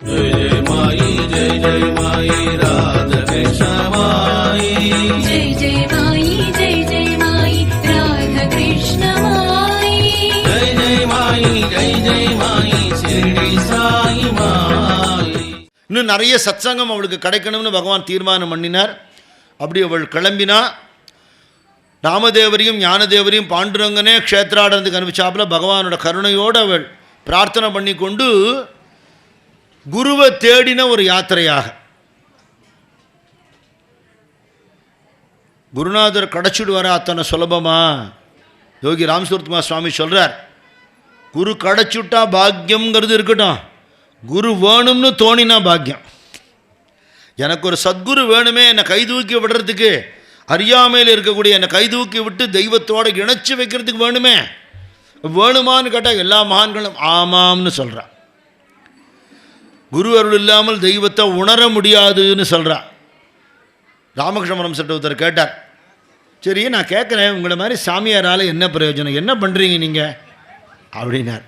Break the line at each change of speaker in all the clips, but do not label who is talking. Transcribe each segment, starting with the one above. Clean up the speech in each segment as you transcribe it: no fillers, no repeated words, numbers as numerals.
जय जय माई जय जय माई राधा कृष्ण माई
जय जय माई जय जय माई राधा कृष्ण माई
जय जय माई जय जय माई शिरडी साई माई.
இன்னும் நிறைய சத்சங்கம் அவளுக்கு கிடைக்கணும்னு பகவான் தீர்மானம் பண்ணினார். அப்படி அவள் கிளம்பினா ராமதேவரையும் ஞானதேவரையும் பாண்டுரங்கனே க்ஷேத்ராடனத்துக்கு அனுப்பிச்சாப்புல பகவானோட கருணையோடு அவள் பிரார்த்தனை பண்ணி கொண்டு குருவை தேடின ஒரு யாத்திரையாக. குருநாதர் கிடச்சிடுவாரா அத்தனை சுலபமா? யோகி ராமசுரத்மா சுவாமி சொல்கிறார், குரு கிடச்சுட்டா பாக்கியம்ங்கிறது இருக்கட்டும், குரு வேணும்னு தோணினா பாக்கியம். எனக்கு ஒரு சத்குரு வேணுமே, என்னை கைதூக்கி விடுறதுக்கு, அறியாமையில் இருக்கக்கூடிய என்னை கைதூக்கி விட்டு தெய்வத்தோடு இணைச்சி வைக்கிறதுக்கு வேணுமே, வேணுமான்னு கேட்டால் எல்லா மகான்களும் ஆமாம்னு சொல்கிறான். குரு அருள் இல்லாமல் தெய்வத்தை உணர முடியாதுன்னு சொல்கிறான். ராமகிருஷ்ண பரமஹம்சர் ஒருத்தர் கேட்டார், சரி நான் கேட்குறேன், உங்களை மாதிரி சாமியாரால் என்ன பிரயோஜனம், என்ன பண்ணுறீங்க நீங்கள் அப்படின்னார்.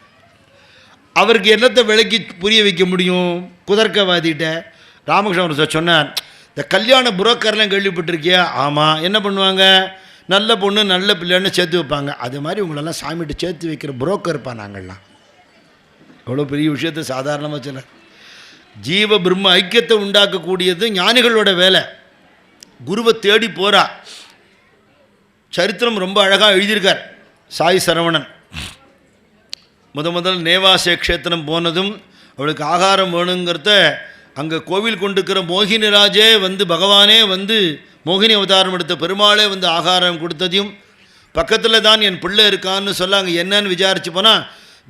அவருக்கு என்னத்தை விளக்கி புரிய வைக்க முடியும்? குதர்க்கவாதிகிட்ட ராமகிருஷ்ண பரமஹம்சர் சொன்னார், இந்த கல்யாண புரோக்கர்லாம் கேள்விப்பட்டிருக்கியா? ஆமாம். என்ன பண்ணுவாங்க? நல்ல பொண்ணு நல்ல பிள்ளைன்னு சேர்த்து வைப்பாங்க. அது மாதிரி உங்களெல்லாம் சாமிகிட்ட சேர்த்து வைக்கிற புரோக்கர் இருப்பா நாங்கள்லாம். எவ்வளோ பெரிய விஷயத்தை சாதாரணமாக சொல்ல. ஜீவ பிரம்ம ஐக்கியத்தை உண்டாக்கக்கூடியது ஞானிகளோட வேலை. குருவை தேடி போகிறா. சரித்திரம் ரொம்ப அழகாக எழுதியிருக்கார் சாய் சரவணன். முதல் நேவாசே க்ஷேத்திரம் போனதும் அவளுக்கு ஆகாரம் வேணுங்கிறத அங்கே கோவில் கொண்டிருக்கிற மோகினிராஜே வந்து, பகவானே வந்து மோகினி அவதாரம் எடுத்த பெருமாளே வந்து ஆகாரம் கொடுத்ததையும், பக்கத்தில் தான் என் பிள்ளை இருக்கான்னு சொல்ல அங்கே என்னன்னு விசாரிச்சு போனால்,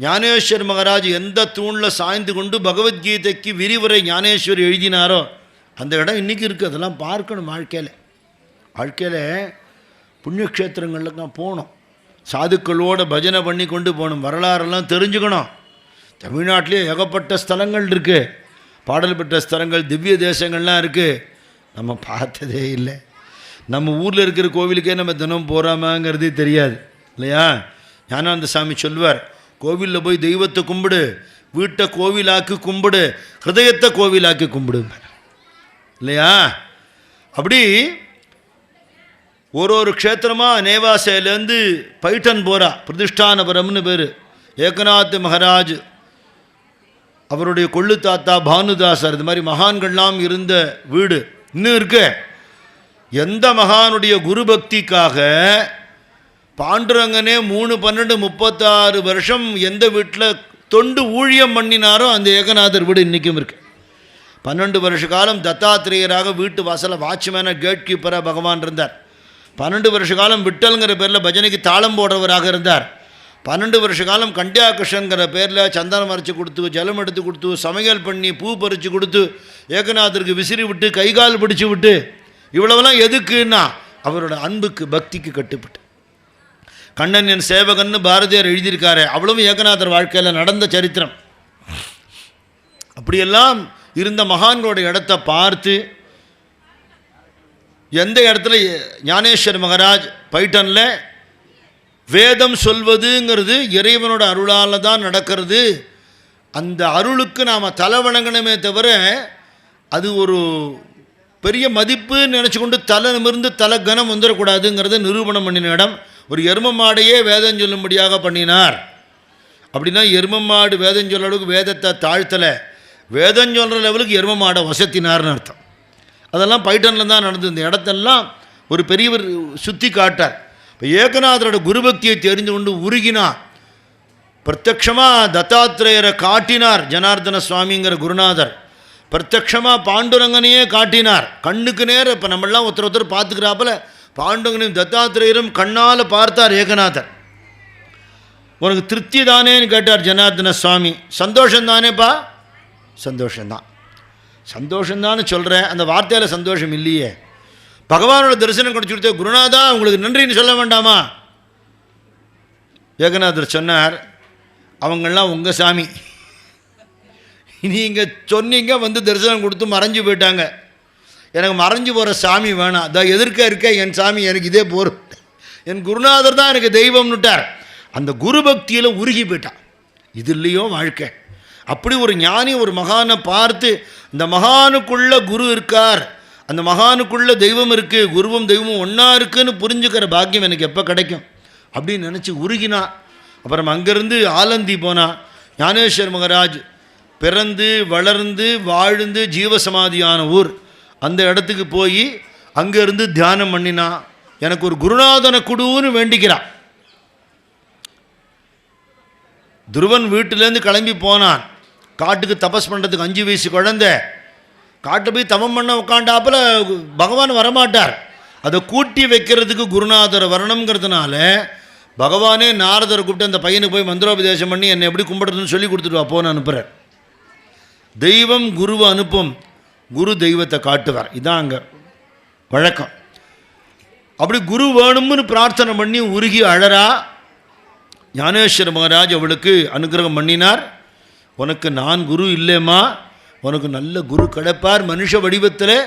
ஞானேஸ்வர் மகாராஜ் எந்த தூணில் சாய்ந்து கொண்டு பகவத்கீதைக்கு விரிவுரை ஞானேஸ்வர் எழுதினாரோ அந்த இடம் இன்றைக்கி இருக்குது. அதெல்லாம் பார்க்கணும். வாழ்க்கையில் புண்ணியக்ஷேத்திரங்களுக்கெல்லாம் போகணும், சாதுக்களோட பஜனை பண்ணி கொண்டு போகணும், வரலாறெல்லாம் தெரிஞ்சுக்கணும். தமிழ்நாட்டிலே ஏகப்பட்ட ஸ்தலங்கள் இருக்குது, பாடல் பெற்ற ஸ்தலங்கள், திவ்ய தேசங்கள்லாம் இருக்குது. நம்ம பார்த்ததே இல்லை. நம்ம ஊரில் இருக்கிற கோவிலுக்கே நம்ம தினம் போகிறாமாங்கிறதே தெரியாது இல்லையா? ஞானானந்த சாமி சொல்வார், கோவிலில் போய் தெய்வத்தை கும்பிடு, வீட்டை கோவிலாக்கி கும்பிடு, ஹிருதயத்தை கோவிலாக்கி கும்பிடு இல்லையா? அப்படி ஒரு க்ஷேத்திரமாக நேவாசையிலேருந்து பைட்டன் போகிறா. பிரதிஷ்டானபுரம்னு பேர். ஏகநாத் மகாராஜ் அவருடைய கொள்ளு தாத்தா பானுதாசர், இது மாதிரி மகான்கள்லாம் இருந்த வீடு இன்னும் இருக்கு. எந்த மகானுடைய குரு பக்திக்காக பாண்டுரங்கனே 3-12-36 வருஷம் எந்த வீட்டில் தொண்டு ஊழியம் பண்ணினாரோ அந்த ஏகநாதர் வீடு இன்றைக்கும் இருக்கு. 12 வருஷ காலம் தத்தாத்திரேயராக வீட்டு வாசலை வாட்ச்மேனாக கேட் கீப்பராக பகவான் இருந்தார். 12 வருஷ காலம் விட்டல்ங்கிற பேரில் பஜனைக்கு தாளம் போடுறவராக இருந்தார். 12 வருஷ காலம் கண்டியாகிருஷ்ணங்கிற பேரில் சந்தனம் அரைச்சி கொடுத்து, ஜலம் எடுத்து கொடுத்து, சமையல் பண்ணி, பூ பறித்து கொடுத்து, ஏகநாதருக்கு விசிறி விட்டு, கைகால் பிடிச்சி விட்டு, இவ்வளவெல்லாம் எதுக்குன்னா அவரோட அன்புக்கு பக்திக்கு கட்டுப்பட்டு. கண்ணன் என் சேவகன்னு பாரதியார் எழுதியிருக்காரு. அவ்வளவும் ஏகநாதர் வாழ்க்கையில் நடந்த சரித்திரம். அப்படியெல்லாம் இருந்த மகான்களோட இடத்த பார்த்து, எந்த இடத்துல ஞானேஸ்வர் மகாராஜ் பைட்டனில் வேதம் சொல்வதுங்கிறது இறைவனோட அருளால் தான் நடக்கிறது, அந்த அருளுக்கு நாம் தலை வணங்கணுமே தவிர அது ஒரு பெரிய மதிப்புன்னு நினச்சி கொண்டு தலை நிமிர்ந்து தலை கனம் வந்துடக்கூடாதுங்கிறத நிரூபணம் பண்ணின இடம். ஒரு எரும மாடையே வேதம் சொல்லும்படியாக பண்ணினார். அப்படின்னா எரும மாடு வேதம் சொல்கிற அளவுக்கு வேதத்தை தாழ்த்தலை, வேதம் சொல்கிற லெவலுக்கு எரும மாடை வசத்தினார்னு அர்த்தம். அதெல்லாம் பைட்டனில் தான் நடந்தது. இந்த இடத்தெல்லாம் ஒரு பெரியவர் சுற்றி காட்டார். இப்போ ஏகநாதரோட குருபக்தியை தெரிந்து கொண்டு உருகினார். பிரத்யக்ஷமாக தத்தாத்திரேயரை காட்டினார் ஜனார்தன சுவாமிங்கிற குருநாதர். பிரத்யக்ஷமாக பாண்டுரங்கனையே காட்டினார் கண்ணுக்கு நேரம். இப்போ நம்மளாம் ஒருத்தர் பார்த்துக்கிறாப்பில் பாண்டுரங்கனையும் தத்தாத்திரேயரும் கண்ணால் பார்த்தார் ஏகநாதர். உனக்கு திருப்தி தானேன்னு கேட்டார் ஜனார்தன சுவாமி. சந்தோஷந்தானேப்பா? சந்தோஷந்தான். சந்தோஷந்தான்னு சொல்கிறேன், அந்த வார்த்தையில் சந்தோஷம் இல்லையே. பகவானோட தரிசனம் கிடைச்சி கொடுத்த குருநாதா உங்களுக்கு நன்றின்னு சொல்ல வேண்டாமா? ஏகநாதர் சொன்னார், அவங்கெல்லாம் உங்கள் சாமி, நீங்கள் சொன்னீங்க வந்து தரிசனம் கொடுத்து மறைஞ்சு போயிட்டாங்க, எனக்கு மறைஞ்சு போகிற சாமி வேணாம், அதான் எதிர்க்க இருக்க என் சாமி எனக்கு இதே போரும், என் குருநாதர் தான் எனக்கு தெய்வம்னுட்டார். அந்த குரு பக்தியில் உருகி போயிட்டான். இது இல்லையோ வாழ்க்கை. அப்படி ஒரு ஞானி ஒரு மகானை பார்த்து இந்த மகானுக்குள்ள குரு இருக்கார், அந்த மகானுக்குள்ள தெய்வம் இருக்குது, குருவும் தெய்வமும் ஒன்றா இருக்குன்னு புரிஞ்சுக்கிற பாக்கியம் எனக்கு எப்போ கிடைக்கும் அப்படின்னு நினச்சி உருகினா. அப்புறம் அங்கேருந்து ஆலந்தி போனால் ஞானேஸ்வர் மகாராஜ் பிறந்து வளர்ந்து வாழ்ந்து ஜீவசமாதியான ஊர், அந்த இடத்துக்கு போய் அங்கேருந்து தியானம் பண்ணினா. எனக்கு ஒரு குருநாதனை குடுன்னு வேண்டிக்கிறான். துருவன் வீட்டிலேருந்து கிளம்பி போனான் காட்டுக்கு தபஸ் பண்ணுறதுக்கு. 5 வயசு குழந்தை காட்டை போய் தவம் பண்ண உட்காண்டாப்புல பகவான் வரமாட்டார். அதை கூட்டி வைக்கிறதுக்கு குருநாதர் வரணுங்கிறதுனால பகவானே நாரதரை கூப்பிட்டு அந்த பையனுக்கு போய் மந்திரோபதேசம் பண்ணி என்னை எப்படி கும்பிடுறதுன்னு சொல்லி கொடுத்துட்டு அப்போன்னு அனுப்புகிறார். தெய்வம் குருவை அனுப்பும், குரு தெய்வத்தை காட்டுவார். இதான் அங்கே வழக்கம். அப்படி குரு வேணும்னு பிரார்த்தனை பண்ணி உருகி அழறா. ஞானேஸ்வர மகாராஜ் அவளுக்கு அனுகிரகம் பண்ணினார். உனக்கு நான் குரு இல்லைம்மா, உனக்கு நல்ல குரு கிடைப்பார் மனுஷ வடிவத்தில்,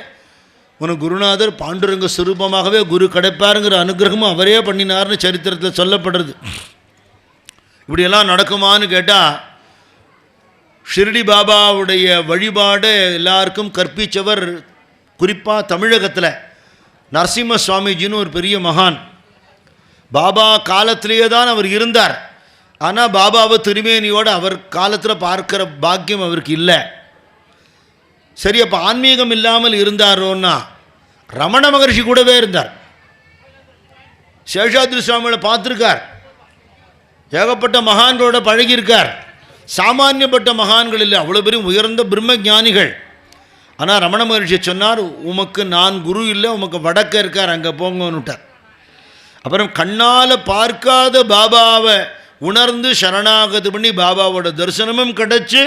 உனக்கு குருநாதர் பாண்டுரங்க சுரூபமாகவே குரு கிடைப்பாருங்கிற அனுகிரகமும் அவரே பண்ணினார்னு சரித்திரத்தில் சொல்லப்படுறது. இப்படியெல்லாம் நடக்குமான்னு கேட்டால், ஷிர்டி பாபாவுடைய வழிபாடு எல்லாருக்கும் கற்பித்தவர் குறிப்பாக தமிழகத்தில் நரசிம்ம சுவாமிஜின்னு ஒரு பெரிய மகான். பாபா காலத்திலேயே தான் அவர் இருந்தார். ஆனால் பாபாவை திருமேனியோடு அவர் காலத்தில் பார்க்கிற பாக்கியம் அவருக்கு இல்லை. சரி, அப்போ ஆன்மீகம் இல்லாமல் இருந்தாரோன்னா ரமண மகர்ஷி கூடவே இருந்தார். சேஷாத்ரி சுவாமிகளை பார்த்துருக்கார். ஏகப்பட்ட மகான்களோட பழகியிருக்கார். சாமானியப்பட்ட மகான்கள் இல்லை, அவ்வளோ பெரிய உயர்ந்த பிரம்ம ஞானிகள். ஆனால் ரமண மகர்ஷி சொன்னார், உமக்கு நான் குரு இல்லை, உமக்கு வடக்க இருக்கார், அங்கே போங்கன்னு விட்டார். அப்புறம் கண்ணால் பார்க்காத பாபாவை உணர்ந்து சரணாகதி பண்ணி பாபாவோட தரிசனமும் கிடச்சி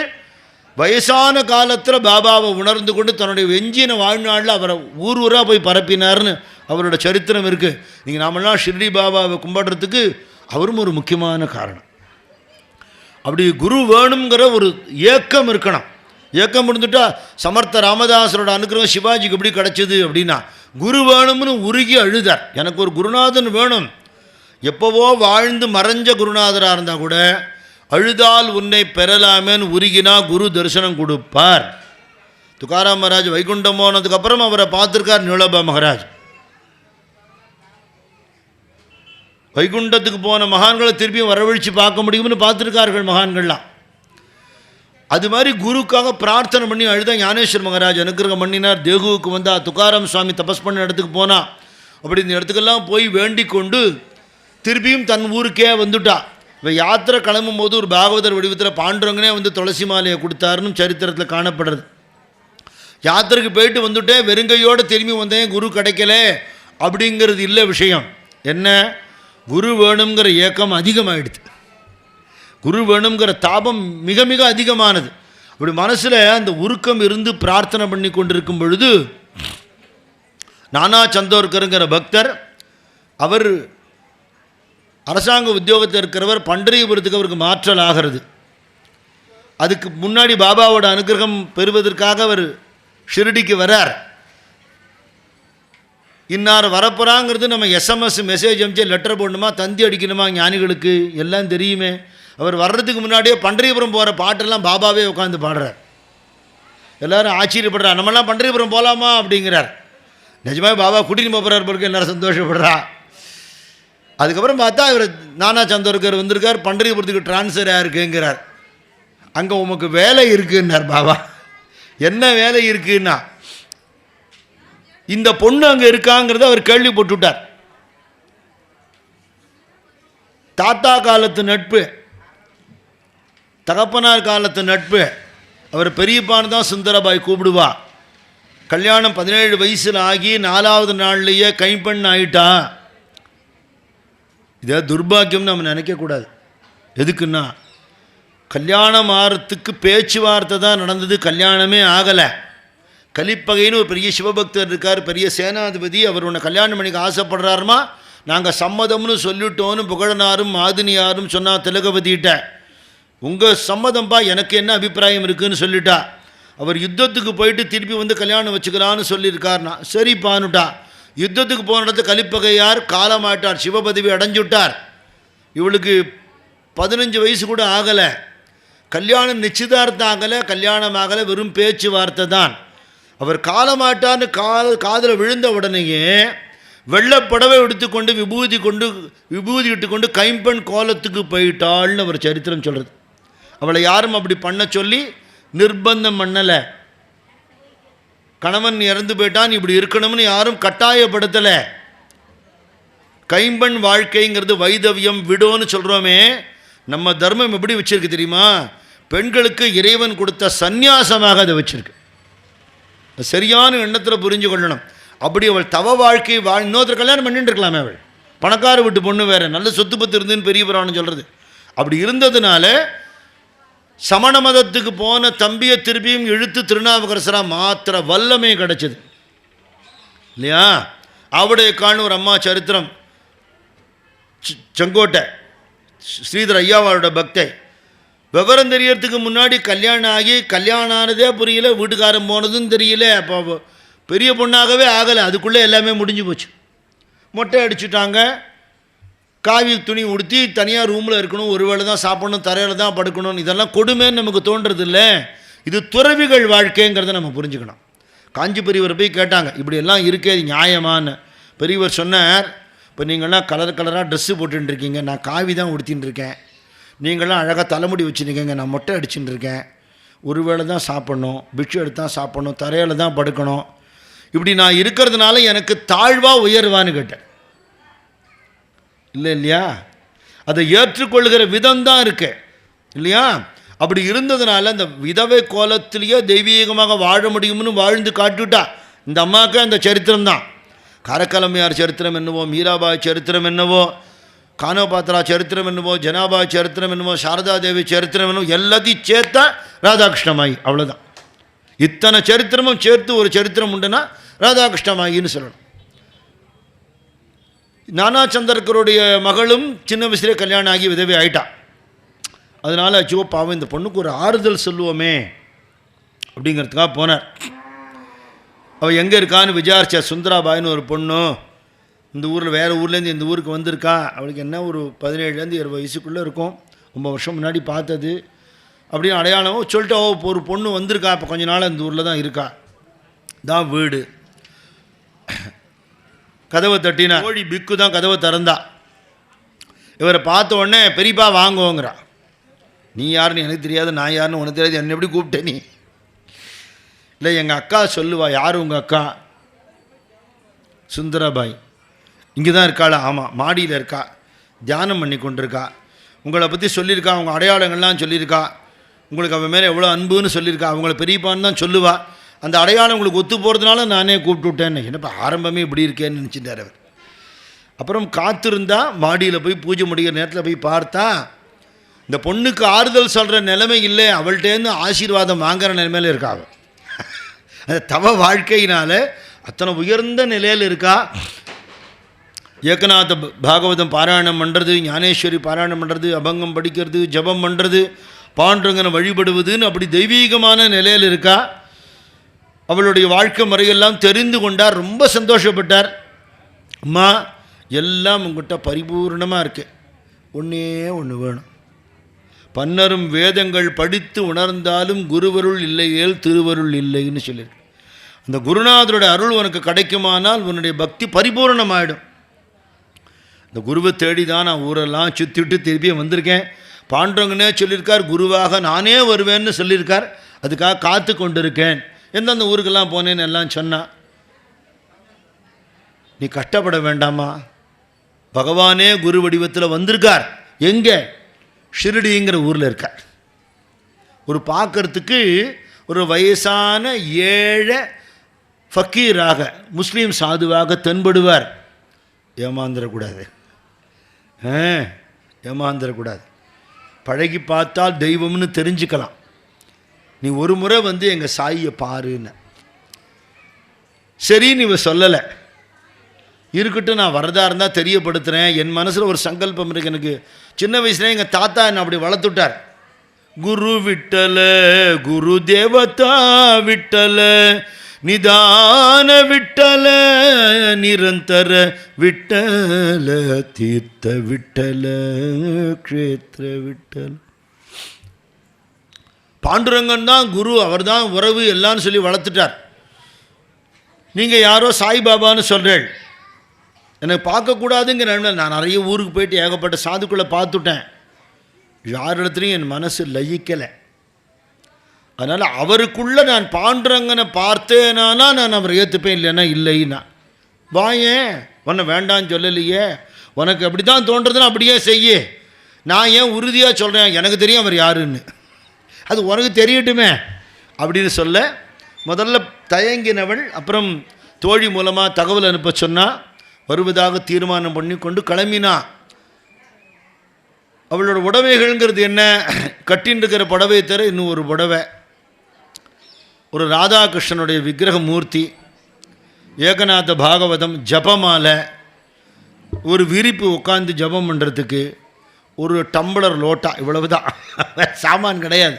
வயசான காலத்தில் பாபாவை உணர்ந்து கொண்டு தன்னுடைய வெஞ்சின வாழ்நாளில் அவரை ஊர் ஊராக போய் பரப்பினார்னு அவரோட சரித்திரம் இருக்குது. நீங்கள் நாமெல்லாம் ஷிர்டி பாபாவை கும்பிடுறதுக்கு அவரும் ஒரு முக்கியமான காரணம். அப்படி குரு வேணுங்கிற ஒரு ஏக்கம் இருக்கணும். ஏக்கம் இருந்துட்டால் சமர்த்த ராமதாசரோட அனுகிரகம் சிவாஜிக்கு எப்படி கிடச்சிது அப்படின்னா, குரு வேணும்னு உருகி அழுதார். எனக்கு ஒரு குருநாதன் வேணும். எப்போவோ வாழ்ந்து மறைஞ்ச குருநாதராக இருந்தால் கூட அழுதால் உன்னை பெறலாமேன்னு உருகினா குரு தரிசனம் கொடுப்பார். துக்காராம் மகாராஜ் வைகுண்டம் போனதுக்கப்புறம் அவரை பார்த்துருக்கார் நீலோபா மகாராஜ். வைகுண்டத்துக்கு போன மகான்களை திருப்பியும் வரவழைச்சு பார்க்க முடியும்னு பார்த்துருக்கார்கள் மகான்கள்லாம். அது மாதிரி குருக்காக பிரார்த்தனை பண்ணி அழுத ஞானேஸ்வர் மகாராஜ் அனுகிரகம் பண்ணினார். தேகுவுக்கு வந்தால் துக்காராம் சுவாமி தபஸ் பண்ண இடத்துக்கு போனால் அப்படி இந்த இடத்துக்கெல்லாம் போய் வேண்டிக் கொண்டு திருப்பியும் தன் ஊருக்கே வந்துட்டா. இப்போ யாத்திரை கிளம்பும் போது ஒரு பாகவதர் வடிவத்தில் பாண்டுரங்கனே வந்து துளசி மாலையை கொடுத்தாருன்னு சரித்திரத்தில் காணப்படுறது. யாத்திரைக்கு போயிட்டு வந்துட்டேன், வெறுங்கையோடு திரும்பி வந்தேன், குரு கிடைக்கல அப்படிங்கிறது இல்லை விஷயம். என்ன, குரு வேணுங்கிற ஏக்கம் அதிகமாகிடுது. குரு வேணுங்கிற தாபம் மிக மிக அதிகமானது. அப்படி மனசில் அந்த உருக்கம் இருந்து பிரார்த்தனை பண்ணி கொண்டிருக்கும் பொழுது நானா சந்தோர்கருங்கிற பக்தர், அவர் அரசாங்க உத்தியோகத்தில் இருக்கிறவர், பண்டரிபுரத்துக்கு அவருக்கு மாற்றல் ஆகிறது. அதுக்கு முன்னாடி பாபாவோட அனுகிரகம் பெறுவதற்காக அவர் ஷிரடிக்கு வரார். இன்னார் வரப்போகிறாங்கிறது நம்ம எஸ்எம்எஸ் மெசேஜ் அனுப்பிச்சு லெட்டர் போடணுமா, தந்தி அடிக்கணுமா, ஞானிகளுக்கு எல்லாம் தெரியுமே. அவர் வர்றதுக்கு முன்னாடியே பண்டரிபுரம் போகிற பாட்டெல்லாம் பாபாவே உட்காந்து பாடுறார். எல்லோரும் ஆச்சரியப்படுறார், நம்மளாம் பண்டரிபுரம் போகலாமா அப்படிங்கிறார். நிஜமாக பாபா கூட்டின்னு போகிறார் பிறகு எல்லோரும் சந்தோஷப்படுறா. அதுக்கப்புறம் பார்த்தா இவர் நானா சந்தோர்கர் வந்திருக்கார், பண்டரிபுரத்துக்கு டிரான்ஸ்ஃபர் ஆகிருக்குங்கிறார். அங்கே உமக்கு வேலை இருக்குன்னார் பாபா. என்ன வேலை இருக்குன்னா, இந்த பொண்ணு அங்கே இருக்காங்கிறத அவர் கேள்விப்பட்டுவிட்டார். தாத்தா காலத்து நட்பு, தகப்பனார் காலத்து நட்பு. அவர் பெரியப்பான்னு தான் சுந்தரபாய் கூப்பிடுவா. கல்யாணம் 17 வயசில் ஆகி 4வது நாள்லேயே கைப்பெண் ஆகிட்டா. இதை துர்பாக்கியம்னு நம்ம நினைக்கக்கூடாது. எதுக்குன்னா, கல்யாணம் ஆகிறதுக்கு பேச்சுவார்த்தை தான் நடந்தது, கல்யாணமே ஆகலை. கலிப்பகைன்னு ஒரு பெரிய சிவபக்தர் இருக்கார், பெரிய சேனாதிபதி. அவர் உன்னை கல்யாணம் பண்ணிக்க ஆசைப்படுறாருமா, நாங்கள் சம்மதம்னு சொல்லிட்டோன்னு புகழனாரும் மாதினியாரும் சொன்னா திலகவதிகிட்ட. உங்கள் சம்மதம்பா, எனக்கு என்ன அபிப்பிராயம் இருக்குதுன்னு சொல்லிட்டா. அவர் யுத்தத்துக்கு போயிட்டு திருப்பி வந்து கல்யாணம் வச்சுக்கலான்னு சொல்லியிருக்காருனா சரிப்பான்னுட்டா. யுத்தத்துக்கு போன இடத்து கலிப்பகையார் காலமாட்டார், சிவபதவி அடைஞ்சுட்டார். இவளுக்கு 15 வயசு கூட ஆகலை. கல்யாணம் நிச்சயதார்த்தம் ஆகலை, கல்யாணம் ஆகலை, வெறும் பேச்சுவார்த்தை தான். அவர் காலமாட்டான்னு காதில் விழுந்த உடனேயே வெள்ளப்படவை எடுத்துக்கொண்டு விபூதி இட்டுக்கொண்டு கைம்பெண் கோலத்துக்கு போயிட்டாள்னு அவர் சரித்திரம் சொல்கிறது. அவளை யாரும் அப்படி பண்ண சொல்லி நிர்பந்தம் பண்ணலை. கணவன் இறந்து போயிட்டான் இப்படி இருக்கணும்னு யாரும் கட்டாயப்படுத்தலை. கைம்பெண் வாழ்க்கைங்கிறது வைதவியம் விடோன்னு சொல்கிறோமே, நம்ம தர்மம் எப்படி வச்சிருக்கு தெரியுமா? பெண்களுக்கு இறைவன் கொடுத்த சந்நியாசமாக அதை வச்சிருக்கு. சரியான எண்ணத்தில் புரிஞ்சு கொள்ளணும். அப்படி அவள் தவ வாழ்க்கை இன்னொருத்தர் கல்யாணம் பண்ணிட்டு இருக்கலாமே, அவள் பணக்கார விட்டு பொண்ணு வேறு, நல்ல சொத்து பத்து இருந்துன்னு பெரிய புராணம் சொல்கிறது. அப்படி இருந்ததுனால சமண மதத்துக்கு போன தம்பியை திருப்பியும் இழுத்து திருநாவுக்கரசராக மாத்திர வல்லமை கிடச்சிது இல்லையா? அவடைய காண் ஒரு அம்மா சரித்திரம், செங்கோட்டை ஸ்ரீதர் ஐயாவோட பக்தை. விவரம் தெரியறதுக்கு முன்னாடி கல்யாணம் ஆகி கல்யாணம் ஆனதே புரியல, வீட்டுக்காரன் போனதும் தெரியல, அப்போ பெரிய பொண்ணாகவே ஆகலை. அதுக்குள்ளே எல்லாமே முடிஞ்சு போச்சு. மொட்டை அடிச்சுட்டாங்க, காவி துணி உடுத்தி தனியாக ரூமில் இருக்கணும், ஒரு வேளை தான் சாப்பிடணும், தரையில் தான் படுக்கணும். இதெல்லாம் கொடுமைன்னு நமக்கு தோன்றது இல்லை. இது துறவிகள் வாழ்க்கைங்கிறத நம்ம புரிஞ்சுக்கணும். காஞ்சி பெரியவர் போய் கேட்டாங்க, இப்படியெல்லாம் இருக்கே இது நியாயமானு. பெரியவர் சொன்னார், இப்போ நீங்கள்லாம் கலராக ட்ரெஸ்ஸு போட்டுருக்கீங்க, நான் காவி தான் உடுத்தின்னு இருக்கேன். நீங்களாம் அழகாக தலைமுடி வச்சுருக்கீங்க, நான் மொட்டை அடிச்சுட்டு இருக்கேன். ஒரு வேளை தான் சாப்பிட்ணும், பிக்ஷு எடுத்து தான் சாப்பிட்ணும், தரையில் தான் படுக்கணும். இப்படி நான் இருக்கிறதுனால எனக்கு தாழ்வா உயர்வான்னு கேட்டேன். இல்லை இல்லையா? அதை ஏற்றுக்கொள்கிற விதம் தான் இருக்கு இல்லையா? அப்படி இருந்ததுனால அந்த விதவை கோலத்திலேயே தெய்வீகமாக வாழ முடியும்னு வாழ்ந்து காட்டுட்டா இந்த அம்மாவுக்கு. அந்த சரித்திரம் தான். காரக்கலமையார் சரித்திரம் என்னவோ, மீராபாய் சரித்திரம் என்னவோ, கானோபாத்ரா சரித்திரம் என்னவோ, ஜனாபாய் சரித்திரம் என்னவோ, சாரதா தேவி சரித்திரம் என்னவோ, எல்லாத்தையும் சேர்த்தா ராதாகிருஷ்ணமாயி. அவ்வளோதான். இத்தனை சரித்திரமும் சேர்த்து ஒரு சரித்திரம் உண்டுன்னா ராதாகிருஷ்ணமாயின்னு சொல்லணும். நானா சந்தர்கருடைய மகளும் சின்ன வயசுலேயே கல்யாணம் ஆகி விதவை ஆயிட்டா. அதனால் அச்சோ பாவம் இந்த பொண்ணுக்கு ஒரு ஆறுதல் சொல்லுவோமே அப்படிங்கிறதுக்காக போனார். அவள் எங்கே இருக்கான்னு விசாரிச்சா. சுந்தராபாயின்னு ஒரு பொண்ணு இந்த ஊரில், வேறு ஊர்லேருந்து இந்த ஊருக்கு வந்திருக்கா. அவளுக்கு என்ன ஒரு 17 20 வயசுக்குள்ளே இருக்கும், ரொம்ப வருஷம் முன்னாடி பார்த்தது அப்படின்னு அடையாளமோ சொல்லிட்டு ஒரு பொண்ணு வந்திருக்கா, இப்போ கொஞ்ச நாள் இந்த ஊரில் தான் இருக்கா, தான் வீடு. கதவை தட்டினா கோழி பிக்கு தான் கதவை திறந்தா. இவரை பார்த்த உடனே பெரியப்பா வாங்குவோங்கிறா. நீ யாருன்னு எனக்கு தெரியாது, நான் யாருன்னு உனக்கு தெரியாது, என்ன எப்படி கூப்பிட்டேன் நீ? இல்லை எங்கள் அக்கா சொல்லுவா. யார் உங்கள் அக்கா? சுந்தராபாய். இங்கே தான் இருக்காளா? ஆமாம், மாடியில் இருக்கா, தியானம் பண்ணி கொண்டிருக்கா. உங்களை பற்றி சொல்லியிருக்கா, அவங்க அடையாளங்கள்லாம் சொல்லியிருக்கா, உங்களுக்கு அவன் மேலே எவ்வளோ அன்புன்னு சொல்லியிருக்கா. அவங்கள பெரியப்பான்னு தான் சொல்லுவா. அந்த அடையாளம் உங்களுக்கு ஒத்து போகிறதுனால நானே கூப்பிட்டு விட்டேன்னு. என்னப்பா ஆரம்பமே இப்படி இருக்கேன்னு நினச்சிட்டார் அவர். அப்புறம் காத்திருந்தா மாடியில் போய் பூஜை முடிகிற நேரத்தில் போய் பார்த்தா இந்த பொண்ணுக்கு ஆறுதல் சொல்கிற நிலைமை இல்லை, அவள்கிட்டேருந்து ஆசீர்வாதம் வாங்குகிற நிலைமையில் இருக்கா. அவள் அந்த தவ வாழ்க்கையினால் அத்தனை உயர்ந்த நிலையில் இருக்கா. ஏகநாத பாகவதம் பாராயணம் பண்ணுறது, ஞானேஸ்வரி பாராயணம் பண்ணுறது, அபங்கம் படிக்கிறது, ஜபம் பண்ணுறது, பாண்டுரங்கனை வழிபடுவதுன்னு அப்படி தெய்வீகமான நிலையில் இருக்கா. அவளுடைய வாழ்க்கை முறையெல்லாம் தெரிந்து கொண்டார், ரொம்ப சந்தோஷப்பட்டார். அம்மா எல்லாம் உங்கள்கிட்ட பரிபூர்ணமாக இருக்கு, ஒன்றே ஒன்று வேணும். பன்னரும் வேதங்கள் படித்து உணர்ந்தாலும் குருவருள் இல்லையேல் திருவருள் இல்லைன்னு சொல்லியிருக்கு. அந்த குருநாதருடைய அருள் உனக்கு கிடைக்குமானால் உன்னுடைய பக்தி பரிபூர்ணமாயிடும். இந்த குருவை தேடி தான் நான் ஊரெல்லாம் சுற்றிட்டு திருப்பி வந்திருக்கேன். பாண்டவங்கன்னே சொல்லியிருக்கார், குருவாக நானே வருவேன்னு சொல்லியிருக்கார். அதுக்காக காத்து கொண்டிருக்கேன். எந்தெந்த ஊருக்கெல்லாம் போனேன்னு எல்லாம் சொன்னா. நீ கஷ்டப்பட வேண்டாமா, பகவானே குரு வடிவத்தில் வந்திருக்கார். எங்கே? ஷிரடிங்கிற ஊரில் இருக்கார். ஒரு பார்க்கறதுக்கு ஒரு வயசான ஏழை ஃபக்கீராக முஸ்லீம் சாதுவாக தென்படுவார். ஏமாந்துடக்கூடாது, ஏமாந்துடக்கூடாது. பழகி பார்த்தால் தெய்வம்னு தெரிஞ்சுக்கலாம். நீ ஒரு முறை வந்து எங்கள் சாயியை பாருன்னு. சரின்னு இவ சொல்லலை. இருக்கட்டும், நான் வரதா இருந்தால் தெரியப்படுத்துகிறேன். என் மனசில் ஒரு சங்கல்பம் இருக்குது. எனக்கு சின்ன வயசுல எங்கள் தாத்தா என்னை அப்படி வளர்த்துட்டார். குரு விட்டல குரு தேவதா விட்டல நிதான விட்டல நிரந்தர விட்டல தீர்த்த விட்டல க்ஷேத்திர விட்டல. பாண்டுரங்கன் தான் குரு, அவர் தான் உறவு எல்லான்னு சொல்லி வளர்த்துட்டார். நீங்கள் யாரோ சாய்பாபான்னு சொல்கிறேன், எனக்கு பார்க்கக்கூடாதுங்கிற நான் நிறைய ஊருக்கு போயிட்டு ஏகப்பட்ட சாதுக்களை பார்த்துட்டேன். யார் இடத்துலையும் என் மனசு லயிக்கலை. அதனால் அவருக்குள்ளே நான் பாண்டுரங்கனை பார்த்தேனானா நான் அவரை ஏற்றுப்பேன், இல்லைன்னா இல்லைன்னா. வாயேன், உன்னை வேண்டான்னு சொல்லலையே, உனக்கு அப்படி தான் தோன்றதுன்னா அப்படியே செய்ய. நான் ஏன் உறுதியாக சொல்கிறேன், எனக்கு தெரியும் அவர் யாருன்னு, அது உனக்கு தெரியட்டுமே அப்படின்னு சொல்ல முதல்ல தயங்கினவள் அப்புறம் தோழி மூலமாக தகவல் அனுப்ப சொன்னால் வருவதாக தீர்மானம் பண்ணி கொண்டு கிளம்பினா. அவளோட உடவைகள்ங்கிறது என்ன, கட்டின்னு இருக்கிற புடவை தர இன்னும் ஒரு புடவை, ஒரு ராதாகிருஷ்ணனுடைய விக்கிரக மூர்த்தி, ஏகநாத பாகவதம், ஜபமாலை, ஒரு விரிப்பு உட்காந்து ஜபம் பண்ணுறதுக்கு, ஒரு டம்ளர் லோட்டா, இவ்வளவு தான், சாமான் கிடையாது.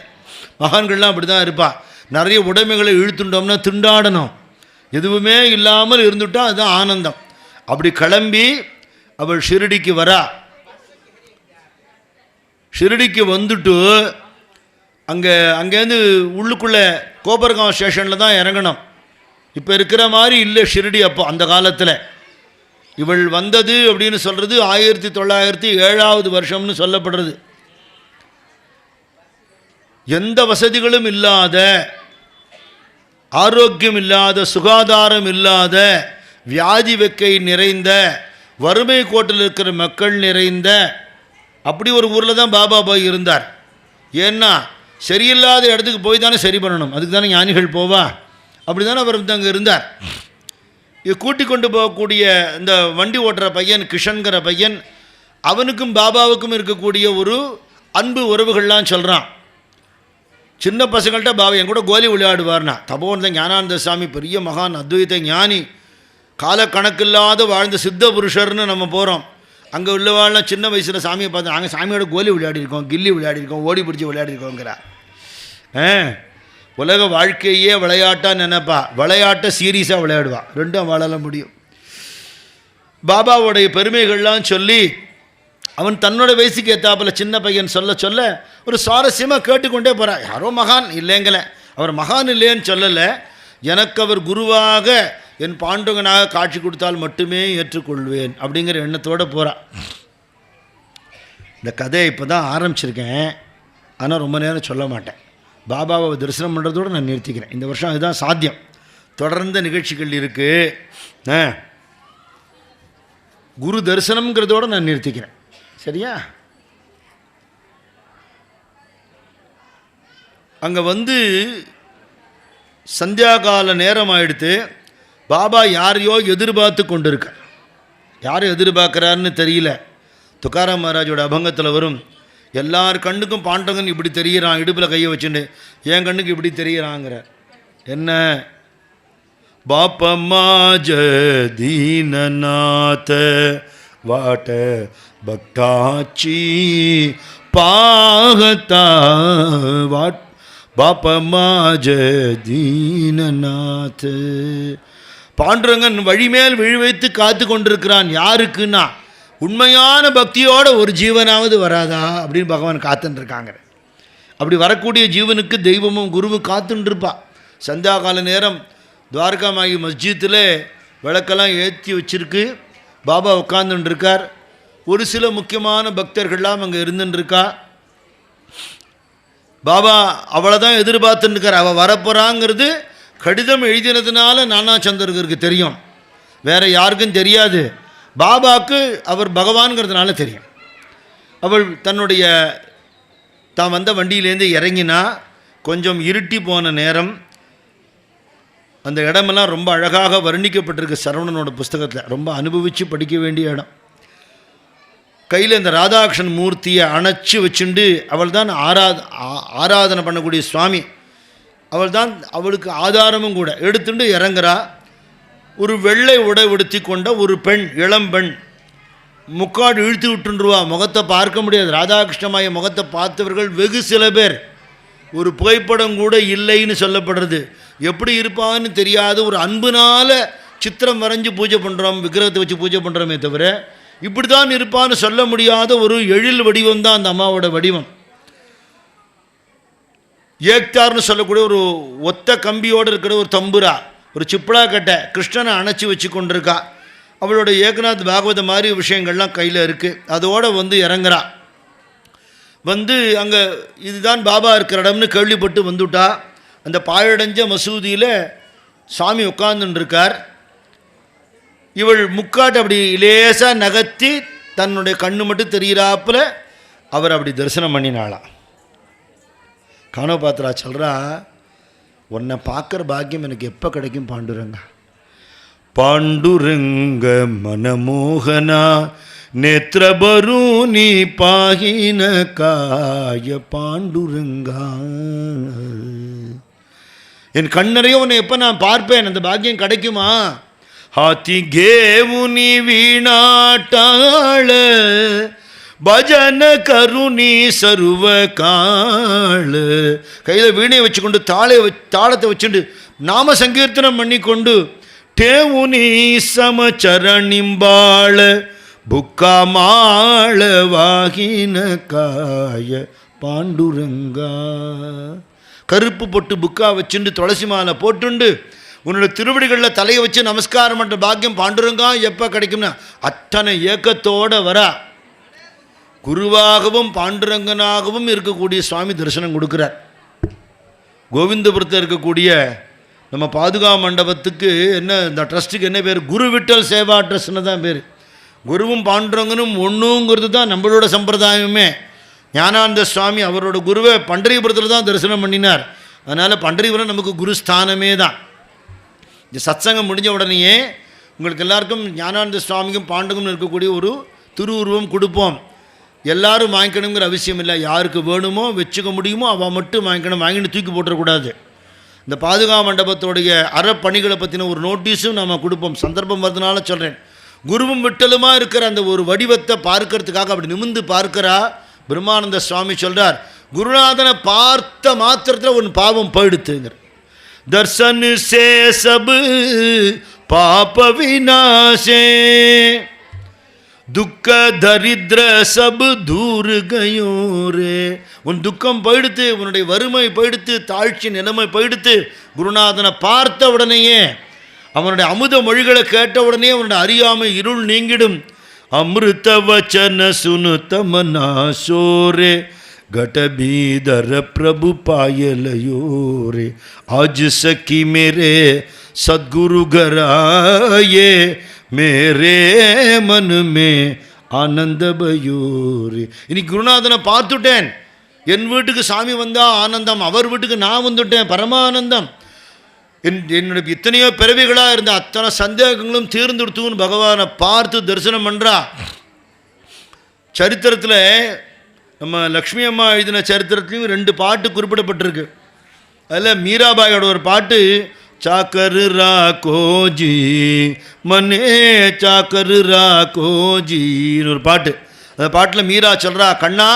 மகான்கள்லாம் அப்படி தான் இருப்பா. நிறைய உடைமைகளை இழுத்துட்டோம்னா திண்டாடணும், எதுவுமே இல்லாமல் இருந்துட்டால் அதுதான் ஆனந்தம். அப்படி கிளம்பி அவள் ஷிரடிக்கு வரா. ஷிரடிக்கு வந்துட்டு அங்கேருந்து உள்ளுக்குள்ளே கோபர்காம் ஸ்டேஷனில் தான் இறங்கணும். இப்போ இருக்கிற மாதிரி இல்லை ஷிரடி. அப்போ அந்த காலத்தில் இவள் வந்தது அப்படின்னு சொல்கிறது 1907 வருஷம்னு சொல்லப்படுறது. எந்த வசதிகளும் இல்லாத, ஆரோக்கியம் இல்லாத, சுகாதாரம் இல்லாத, வியாதி வெக்கை நிறைந்த, வறுமை கோட்டில் இருக்கிற மக்கள் நிறைந்த அப்படி ஒரு ஊரில் தான் பாபா போய் இருந்தார். ஏன்னா சரியில்லாத இடத்துக்கு போய் தானே சரி பண்ணணும், அதுக்கு தானே ஞானிகள் போவா. அப்படி தானே அவர் அங்கே இருந்தார். இது கூட்டி கொண்டு போகக்கூடிய இந்த வண்டி ஓட்டுற பையன் கிஷன்கிற பையன், அவனுக்கும் பாபாவுக்கும் இருக்கக்கூடிய ஒரு அன்பு உறவுகள்லாம் சொல்கிறான். சின்ன பசங்கள்கிட்ட பாபா என் கூட கோலி விளையாடுவார்னா. தபோவந்த ஞானானந்த சாமி பெரிய மகான், அத்வைத ஞானி, காலக்கணக்கில்லாத வாழ்ந்த சித்த புருஷர்னு நம்ம போகிறோம். அங்கே உள்ளவாள்லாம் சின்ன வயசில் சாமியை பார்த்து நாங்கள் சாமியோட கோலி விளையாடிருக்கோம், கில்லி விளையாடிருக்கோம், ஓடி பிடிச்சி விளையாடிருக்கோங்கிறா. உலக வாழ்க்கையே விளையாட்டாக நினைப்பா, விளையாட்டை சீரியஸாக விளையாடுவா, ரெண்டும் வாழல முடியும். பாபாவோடைய பெருமைகள்லாம் சொல்லி அவன் தன்னோட வயசுக்கு ஏற்றாப்பில் சின்ன பையன் சொல்ல சொல்ல ஒரு சுவாரஸ்யமாக கேட்டுக்கொண்டே போகிறான். யாரோ மகான் இல்லைங்களே, அவர் மகான் இல்லைன்னு சொல்லலை, எனக்கு அவர் குருவாக என் பாண்டுரங்கனாக காட்சி கொடுத்தால் மட்டுமே ஏற்றுக்கொள்வேன் அப்படிங்கிற எண்ணத்தோடு போகிறான். இந்த கதையை இப்போ தான் ஆரம்பிச்சிருக்கேன், ஆனால் ரொம்ப நேரம் சொல்ல மாட்டேன். பாபாவை தரிசனம் பண்ணுறதோடு நான் நிறுத்திக்கிறேன். இந்த வருஷம் அதுதான் சாத்தியம். தொடர்ந்த நிகழ்ச்சிகள் இருக்குது. குரு தரிசனம்ங்கிறதோடு நான் நிறுத்திக்கிறேன். சரியா? அங்கே வந்து சந்தியாகால நேரம் ஆகிடுத்து. பாபா யாரையோ எதிர்பார்த்து கொண்டு இருக்கார். யாரை எதிர்பார்க்குறாருன்னு தெரியல. துக்காராம் மகாராஜோட அபங்கத்தில் வரும், எல்லார் கண்ணுக்கும் பாண்டவன் இப்படி தெரிகிறான், இடுப்பில் கையை வச்சுட்டு, என் கண்ணுக்கு இப்படி தெரிகிறாங்கிறார். என்ன? பாப்பமாஜ தீனநாத வாட்ட பக்தாச்சி பாகத்தா வாட் பாப்பமாஜ தீனநாத. பாண்டுரங்கன் வழிமேல் விழி வைத்து காத்து கொண்டிருக்கிறான். யாருக்குன்னா உண்மையான பக்தியோட ஒரு ஜீவனாவது வராதா அப்படின்னு பகவான் காத்துருக்காங்க. அப்படி வரக்கூடிய ஜீவனுக்கு தெய்வமும் குருவும் காத்துருப்பா. சந்தியாகால நேரம் துவாரகாமாயி மஸ்ஜித்தில் விளக்கெல்லாம் ஏற்றி வச்சிருக்கு. பாபா உட்காந்துருக்கார். ஒரு சில முக்கியமான பக்தர்கள்லாம் அங்கே இருந்துருக்கா. பாபா அவளை தான் எதிர்பார்த்துருக்கார். அவள் வரப்போகிறாங்கிறது கடிதம் எழுதினதுனால நானாச்சந்தருக்கு தெரியும், வேறு யாருக்கும் தெரியாது. பாபாவுக்கு அவர் பகவான்கிறதுனால தெரியும். அவள் தன்னுடைய தான் வந்த வண்டியிலேருந்து இறங்கினா கொஞ்சம் இருட்டி போன நேரம். அந்த இடமெல்லாம் ரொம்ப அழகாக வர்ணிக்கப்பட்டிருக்கு சரவணனோட புஸ்தகத்தில். ரொம்ப அனுபவித்து படிக்க வேண்டிய இடம். கையில் இந்த ராதாகிருஷ்ணன் மூர்த்தியை அணைச்சி வச்சுண்டு அவள் தான் ஆராதனை பண்ணக்கூடிய சுவாமி. அவள் தான் அவளுக்கு ஆதாரமும் கூட. எடுத்துட்டு இறங்குறா. ஒரு வெள்ளை உடை உடுத்தி கொண்ட ஒரு பெண், இளம்பெண், முக்காடு இழுத்து விட்டுருவா. முகத்தை பார்க்க முடியாது. ராதாகிருஷ்ணமாய முகத்தை பார்த்தவர்கள் வெகு சில பேர். ஒரு புகைப்படம் கூட இல்லைன்னு சொல்லப்படுறது. எப்படி இருப்பான்னு தெரியாத ஒரு அன்புனால சித்திரம் வரைஞ்சி பூஜை பண்ணுறோம், விக்கிரகத்தை வச்சு பூஜை பண்ணுறோமே தவிர இப்படி தான் இருப்பான்னு சொல்ல முடியாத ஒரு எழில் வடிவம் தான் அந்த அம்மாவோட வடிவம். ஏக்தார்னு சொல்லக்கூடிய ஒரு ஒத்த கம்பியோடு இருக்கிற ஒரு தம்புரா, ஒரு சிப்பலா கட்டை கிருஷ்ணனை அணைச்சி வச்சு கொண்டிருக்கா. அவளோட ஏகநாத் பாகவத மாதிரி விஷயங்கள்லாம் கையில் இருக்குது. அதோடு வந்து இறங்குறா. வந்து அங்கே இதுதான் பாபா இருக்கிற இடம்னு கேள்விப்பட்டு வந்துவிட்டா. அந்த பாழடைஞ்ச மசூதியில் சாமி உட்கார்ந்துன்னு இருக்கார். இவள் முக்காட்டு அப்படி லேசாக நகர்த்தி தன்னுடைய கண்ணு மட்டும் தெரிகிறாப்புல அவர் அப்படி தரிசனம் பண்ணினாளாம். காணோ பாத்திரா சொல்கிறா, உன்னை பார்க்குற பாக்கியம் எனக்கு எப்போ கிடைக்கும் பாண்டுரங்கா. பாண்டுரங்க மனமோகனா நேத்ரபருணி பாகின காய பாண்டுரங்கா. என் கண்ணறைய உன்னை எப்போ நான் பார்ப்பேன், அந்த பாக்கியம் கிடைக்குமா? ஹாத்தி கேவுனி வீணாட்டாள பஜன கருணி சருவ காள. கையில் வீணையை வச்சுக்கொண்டு தாளத்தை வச்சுண்டு நாம சங்கீர்த்தனம் பண்ணி கொண்டு தேவுனி சமச்சரணிம்பாள புக்காமாள வாகின காய பாண்டுரங்கா. கருப்பு பொட்டு புக்கா வச்சுண்டு துளசி மாலை போட்டுண்டு உன்னோட திருவடிகளில் தலையை வச்சு நமஸ்காரம் பண்ணுற பாக்கியம் பாண்டுரங்கா எப்போ கிடைக்கும்னா அத்தனை ஏக்கத்தோடு வரா. குருவாகவும் பாண்டுரங்கனாகவும் இருக்கக்கூடிய சுவாமி தரிசனம் கொடுக்குறார். கோவிந்தபுரத்தில் இருக்கக்கூடிய நம்ம பாதுகா மண்டபத்துக்கு என்ன, இந்த ட்ரஸ்ட்டுக்கு என்ன பேர்? குரு விட்டல் சேவா ட்ரஸ்ட்னு தான் பேர். குருவும் பாண்டுரங்கனும் ஒன்றுங்கிறது தான் நம்மளோட சம்பிரதாயமே. ஞானானந்த சுவாமி அவரோட குருவை பண்டரிபுரத்தில் தான் தரிசனம் பண்ணினார். அதனால் பண்டரிபுரம் நமக்கு குருஸ்தானமே தான். இந்த சத்சங்கம் முடிஞ்ச உடனேயே உங்களுக்கு எல்லாருக்கும் ஞானானந்த சுவாமிக்கும் பாண்டகமும் இருக்கக்கூடிய ஒரு திருவுருவம் கொடுப்போம். எல்லாரும் வாங்கிக்கணுங்கிற அவசியம் இல்லை. யாருக்கு வேணுமோ வச்சுக்க முடியுமோ அவள் மட்டும் வாங்கிக்கணும். வாங்கிட்டு தூக்கி போட்டுறக்கூடாது. இந்த பாதுகா மண்டபத்தோடைய அறப்பணிகளை பற்றின ஒரு நோட்டீஸும் நம்ம கொடுப்போம். சந்தர்ப்பம் வரதுனால சொல்கிறேன். குருவும் விட்டலுமா இருக்கிற அந்த ஒரு வடிவத்தை பார்க்கறதுக்காக அப்படி நிமிந்து பார்க்கிறா. பிரம்மானந்த சுவாமி சொல்கிறார், குருநாதனை பார்த்த மாத்திரத்தில் உன் பாவம் போயிடுத்துங்கிற. दर्शन से सब पाप विनाशे दुख दरिद्र सब दूर गयो रे. உன் துக்கம் போயிடுத்து, உன்னுடைய வறுமை போயிடுத்து, தாழ்ச்சி நிலைமை போயிடுத்து. குருநாதனை பார்த்த உடனேயே, அவனுடைய அமுத மொழிகளை கேட்ட உடனே அவனுடைய அறியாமை இருள் நீங்கிடும். அமிர்த வச்சன சுனு தமனாசோரே घट बीदर प्रभु पायलयो रे. आज सखी मेरे सद्गुरु घराये मेरे मन में आनंद भयो रे. இன்னைக்கு குருநாதனை பார்த்துட்டேன். என் வீட்டுக்கு சாமி வந்தா ஆனந்தம், அவர் வீட்டுக்கு நான் வந்துட்டேன் பரமானந்தம். என்னுடைய இத்தனையோ பிறவிகளாக இருந்த அத்தனை சந்தேகங்களும் தீர்ந்துடுத்துன்னு பகவானை பார்த்து தரிசனம் பண்ணுறா. சரித்திரத்தில் நம்ம லக்ஷ்மி அம்மா எழுதின சரித்திரத்துலையும் 2 பாட்டு குறிப்பிடப்பட்டிருக்கு. அதில் மீராபாயோட ஒரு பாட்டு, சாக்கரு ரா கோஜி மனே சாக்கரு ரா கோஜின்னு ஒரு பாட்டு. அந்த பாட்டில் மீரா சொல்கிறா, கண்ணா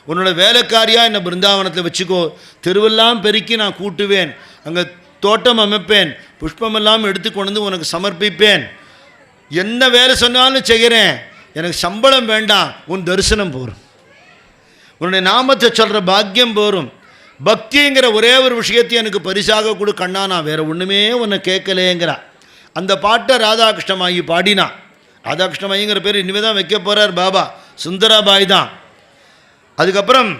உன்னோட வேலைக்காரியாக என்னை பிருந்தாவனத்தில் வச்சுக்கோ. தெருவெல்லாம் பெருக்கி நான் கூட்டுவேன், அங்கே தோட்டம் அமைப்பேன், புஷ்பமெல்லாம் எடுத்து கொண்டு வந்து உனக்கு சமர்ப்பிப்பேன். என்ன வேலை சொன்னாலும் செய்கிறேன், எனக்கு சம்பளம் வேண்டாம், உன் தரிசனம் போரும், உன்னுடைய நாமத்தை சொல்கிற பாக்கியம் போரும். பக்திங்கிற ஒரே ஒரு விஷயத்தை எனக்கு பரிசாக கொடு கண்ணா, நான் வேறு ஒன்றுமே உன்னை கேட்கலேங்கிறா. அந்த பாட்டை ராதாகிருஷ்ணமாயி பாடினா. ராதாகிருஷ்ணமாயிங்கிற பேர் இனிமேல் தான் வைக்க போகிறார் பாபா, சுந்தராபாய் தான். அதுக்கப்புறம்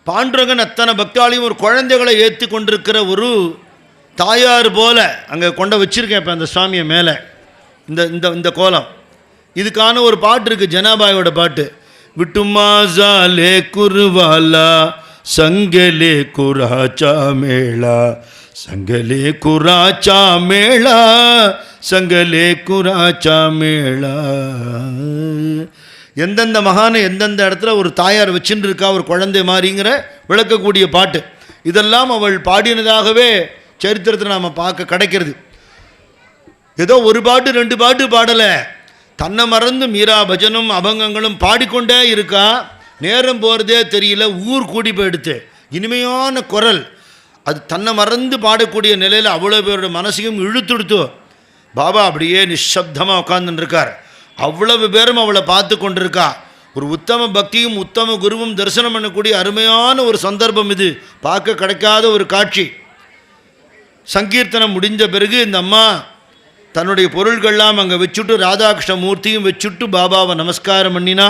பாண்டுரங்கன் அத்தனை பக்தாளியும் ஒரு குழந்தைகளை ஏற்றி கொண்டிருக்கிற ஒரு தாயார் போல அங்கே கொண்ட வச்சுருக்கேன். இப்போ அந்த சுவாமியை மேலே இந்த கோலம், இதுக்கான ஒரு பாட்டு இருக்குது, ஜனாபாயோட பாட்டு. விட்டுமாசாலே குருவாலா சங்கலே குராச்சா மேளா சங்கலே குராச்சா மேளா சங்கலே குராச்சா மேளா. எந்தெந்த மகானை எந்தெந்த இடத்துல ஒரு தாயார் வச்சுட்டு இருக்கா ஒரு குழந்தை மாதிரிங்கிற விளக்கக்கூடிய பாட்டு. இதெல்லாம் அவள் பாடினதாகவே சரித்திரத்தில் நாம் பார்க்க கிடைக்கிறது. ஏதோ ஒரு பாட்டு 2 பாட்டு பாடலை, தன்னை மறந்து மீரா பஜனும் அபங்கங்களும் பாடிக்கொண்டே இருக்கா. நேரம் போகிறதே தெரியல, ஊர் கூடி போயிடுத்து. இனிமையான குரல், அது தன்னை மறந்து பாடக்கூடிய நிலையில் அவ்வளோ பேரோட மனசையும் இழுத்துடுத்து. பாபா அப்படியே நிஷப்தமாக உட்காந்துருக்கார். அவ்வளவு பேரும் அவளை பார்த்து கொண்டிருக்கா. ஒரு உத்தம பக்தியும் உத்தம குருவும் தரிசனம் பண்ணக்கூடிய அருமையான ஒரு சந்தர்ப்பம் இது. பார்க்க கிடைக்காத ஒரு காட்சி. சங்கீர்த்தனம் முடிஞ்ச பிறகு இந்த அம்மா தன்னுடைய பொருள்கள்லாம் அங்கே வச்சுட்டு ராதாகிருஷ்ண மூர்த்தியும் வச்சுட்டு பாபாவை நமஸ்காரம் பண்ணினா.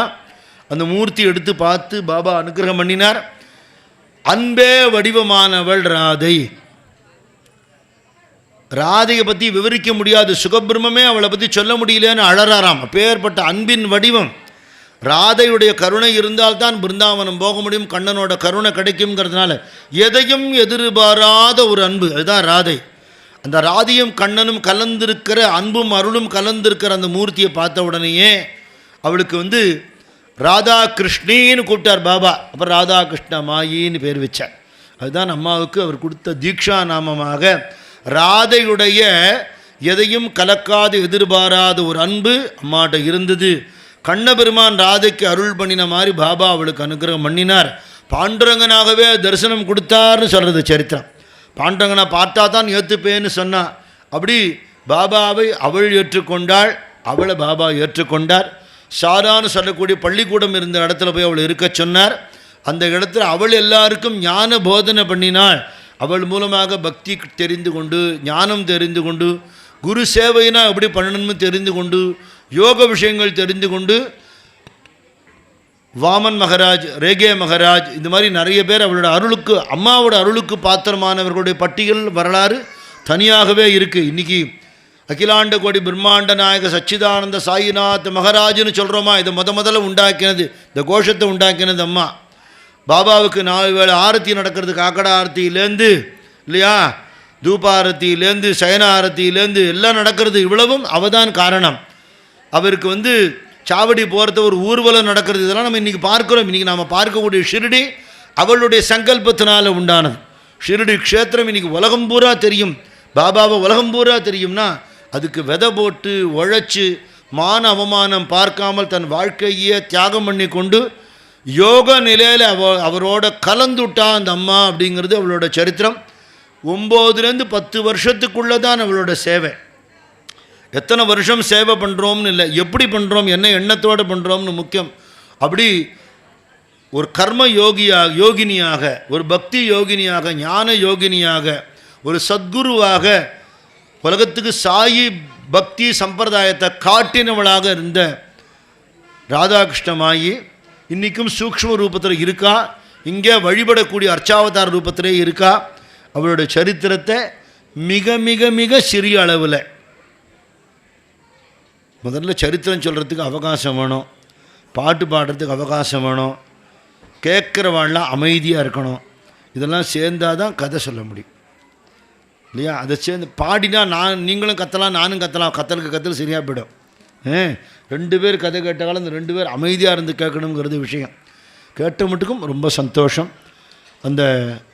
அந்த மூர்த்தி எடுத்து பார்த்து பாபா அனுகிரகம் பண்ணினார். அன்பே வடிவமானவள் ராதை. ராதையை பற்றி விவரிக்க முடியாது, சுகபிரமே அவளை பற்றி சொல்ல முடியலன்னு அழறாராம். அப்பேற்பட்ட அன்பின் வடிவம். ராதையுடைய கருணை இருந்தால்தான் பிருந்தாவனம் போக முடியும், கண்ணனோட கருணை கிடைக்குங்கிறதுனால எதையும் எதிர்பாராத ஒரு அன்பு, அதுதான் ராதை. அந்த ராதையும் கண்ணனும் கலந்திருக்கிற அன்பும் அருளும் கலந்திருக்கிற அந்த மூர்த்தியை பார்த்த உடனேயே அவளுக்கு ராதா கிருஷ்ணின்னு கூப்பிட்டார் பாபா. அப்புறம் ராதா கிருஷ்ண மாயின்னு பேர் வச்சார். அதுதான் அம்மாவுக்கு அவர் கொடுத்த தீக்ஷா நாமமாக. ராதையுடைய எதையும் கலக்காது எதிர்பாராத ஒரு அன்பு அம்மாட்ட இருந்தது. கண்ணபெருமான் ராதைக்கு அருள் பண்ணின மாதிரி பாபா அவளுக்கு அனுகிரகம் பண்ணினார். பாண்டுரங்கனாகவே தரிசனம் கொடுத்தார்னு சொல்கிறது சரித்திரம். பாண்டுரங்கனை பார்த்தா தான் ஏற்றுப்பேன்னு சொன்னான். அப்படி பாபாவை அவள் ஏற்றுக்கொண்டாள், அவளை பாபா ஏற்றுக்கொண்டார். சாரான்னு சொல்லக்கூடிய பள்ளிக்கூடம் இருந்த இடத்துல போய் அவள் இருக்க சொன்னார். அந்த இடத்துல அவள் எல்லாருக்கும் ஞான போதனை பண்ணினாள். அவள் மூலமாக பக்தி தெரிந்து கொண்டு, ஞானம் தெரிந்து கொண்டு, குரு சேவைனா எப்படி பண்ணணும்னு தெரிந்து கொண்டு, யோக விஷயங்கள் தெரிந்து கொண்டு, வாமன் மகராஜ், ரேகே மகராஜ், இந்த மாதிரி நிறைய பேர் அவளோட அருளுக்கு, அம்மாவோட அருளுக்கு பாத்திரமானவர்களுடைய பட்டியல் வரலாறு தனியாகவே இருக்குது. இன்றைக்கி அகிலாண்ட கோடி பிரம்மாண்ட நாயக சச்சிதானந்த சாயிநாத் மகராஜ்னு சொல்கிறோமா, இதை முதல்ல உண்டாக்கினது, இந்த கோஷத்தை உண்டாக்கினது அம்மா. பாபாவுக்கு 4 வேளை ஆரத்தி நடக்கிறது, காக்கடா ஆரத்தியிலேருந்து இல்லையா, தூபாரத்தியிலேருந்து சயன ஆரத்தியிலேருந்து எல்லாம் நடக்கிறது. இவ்வளவும் அவதான் காரணம். அவருக்கு சாவடி போகிறத ஒரு ஊர்வலம் நடக்கிறது. இதெல்லாம் நம்ம இன்றைக்கி பார்க்குறோம். இன்றைக்கி நாம் பார்க்கக்கூடிய ஷிரடி அவளுடைய சங்கல்பத்தினால் உண்டானது. ஷிரடி க்ஷேத்திரம் இன்றைக்கி உலகம் பூரா தெரியும். பாபாவை உலகம் பூரா தெரியும்னா அதுக்கு விதை போட்டு உழைச்சி மான அவமானம் பார்க்காமல் தன் வாழ்க்கையே தியாகம் பண்ணி கொண்டு யோக நிலையில் அவரோட கலந்துட்டா அந்த அம்மா. அப்படிங்கிறது அவளோட சரித்திரம். 9லேருந்து 10 வருஷத்துக்குள்ளே தான் அவளோட சேவை. எத்தனை வருஷம் சேவை பண்ணுறோம்னு இல்லை, எப்படி பண்ணுறோம், என்ன எண்ணத்தோடு பண்ணுறோம்னு முக்கியம். அப்படி ஒரு கர்ம யோகினியாக, ஒரு பக்தி யோகினியாக, ஞான யோகினியாக, ஒரு சத்குருவாக உலகத்துக்கு சாயி பக்தி சம்பிரதாயத்தை காட்டினவளாக இருந்த ராதாகிருஷ்ணமாயி இன்றைக்கும் சூக்ஷ்ம ரூபத்தில் இருக்கா. இங்கே வழிபடக்கூடிய அர்ச்சாவதார ரூபத்திலே இருக்கா. அவளுடைய சரித்திரத்தை மிக மிக மிக சிறிய அளவில் முதல்ல சரித்திரம் சொல்கிறதுக்கு அவகாசம் வேணும், பாட்டு பாடுறதுக்கு அவகாசம் வேணும், கேட்குறவாள்லாம் அமைதியாக இருக்கணும். இதெல்லாம் சேர்ந்தால் தான் கதை சொல்ல முடியும் இல்லையா. அதை சேர்ந்து பாடினா நீங்களும் கத்தலாம், நானும் கத்தலாம், கத்தல் சரியாக போயிடும். 2 பேர் கதை கேட்டாலும் அந்த 2 பேர் அமைதியாக இருந்து கேட்கணுங்கிறது விஷயம். கேட்ட மட்டுக்கும் ரொம்ப சந்தோஷம். அந்த